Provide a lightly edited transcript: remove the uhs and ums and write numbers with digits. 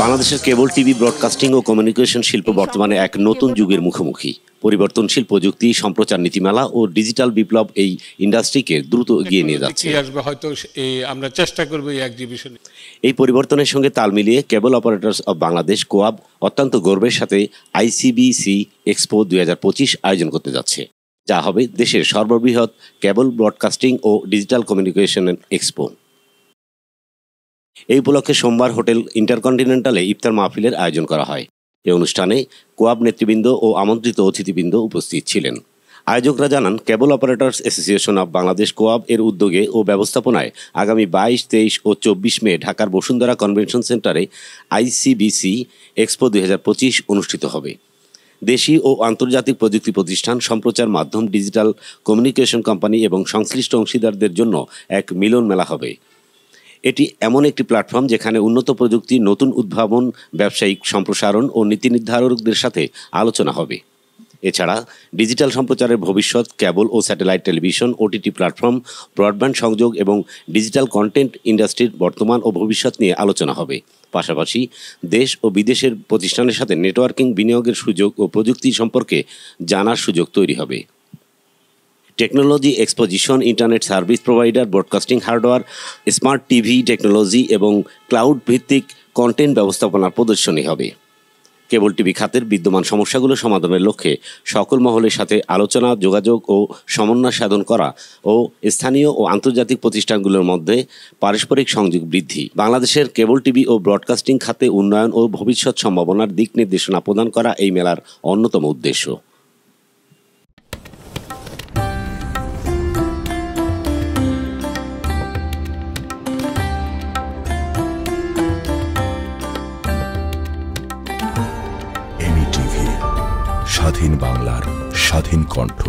বাংলাদেশের cable TV, broadcasting ও communication শিল্প বর্তমানে এক নতুন যুগের মুখোমুখি। পরিবর্তনশীল প্রযুক্তি, সম্প্রচার নীতিমালা ও ডিজিটাল বিপ্লব এই ইন্ডাস্ট্রিকে দ্রুত এগিয়ে নিয়ে যাচ্ছে। আমরা চেষ্টা করব এই এক্সিবিশনে এই পরিবর্তনের সঙ্গে তাল মিলিয়ে কেবল অপারেটরস অব বাংলাদেশ কোয়াব অত্যন্ত গর্বের সাথে আইসিবিসি এক্সপো 2025 আয়োজন করতে যাচ্ছে, যা হবে দেশের সর্ববৃহৎ কেবল ব্রডকাস্টিং ও ডিজিটাল কমিউনিকেশন এক্সপো। এই উপলক্ষে সোমবার হোটেল ইন্টারকন্টিনেন্টালে ইফতার মাহফিলের আয়োজন করা হয়। এই অনুষ্ঠানে কোয়াব নেতৃবৃন্দ ও আমন্ত্রিত অতিথিবৃন্দ উপস্থিত ছিলেন। আয়োজকরা জানান, কেবল অপারেটরস অ্যাসোসিয়েশন অব বাংলাদেশ কোয়াব এর উদ্যোগে ও ব্যবস্থাপনায় আগামী 22, 23 ও 24 মে ঢাকার বসুন্ধরা কনভেনশন সেন্টারে আইসিবিসি এক্সপো 2025 অনুষ্ঠিত হবে। দেশি ও আন্তর্জাতিক প্রযুক্তি প্রতিষ্ঠান, সম্প্রচার মাধ্যম, ডিজিটাল কমিউনিকেশন কোম্পানি এবং সংশ্লিষ্ট অংশীদারদের জন্য এক মিলন মেলা হবে। এটি এমন একটি প্ল্যাটফর্ম যেখানে উন্নত প্রযুক্তি, নতুন উদ্ভাবন, ব্যবসায়িক সম্প্রসারণ ও নীতি নির্ধারকদের সাথে আলোচনা হবে। এছাড়া ডিজিটাল সম্প্রচারের ভবিষ্যৎ, কেবল ও satellite television, OTT platform, broadband সংযোগ এবং ডিজিটাল কন্টেন্ট ইন্ডাস্ট্রির বর্তমান ও ভবিষ্যৎ নিয়ে আলোচনা হবে। পাশাপাশি দেশ ও বিদেশের প্রতিষ্ঠানের সাথে নেটওয়ার্কিং, বিনিয়োগের সুযোগ ও প্রযুক্তি সম্পর্কে জানার সুযোগ তৈরি হবে। Technology exposition, internet service provider, broadcasting hardware, smart TV technology এবং ক্লাউড ভিত্তিক কন্টেন্ট ব্যবস্থাপনার প্রদর্শনী হবে। কেবল টিভি খাতের বিদ্যমান সমস্যাগুলো সমাধানের লক্ষ্যে সকল মহলের সাথে আলোচনা, যোগাযোগ ও সমন্বয় সাধন করা ও স্থানীয় ও আন্তর্জাতিক প্রতিষ্ঠানগুলোর মধ্যে পারস্পরিক সংযোগ বৃদ্ধি, বাংলাদেশের কেবল টিভি ও ব্রডকাস্টিং খাতে উন্নয়ন ও ভবিষ্যৎ সম্ভাবনার দিক নির্দেশনা প্রদান করা এই মেলার অন্যতম উদ্দেশ্য। স্বাধীন বাংলার স্বাধীন কণ্ঠ।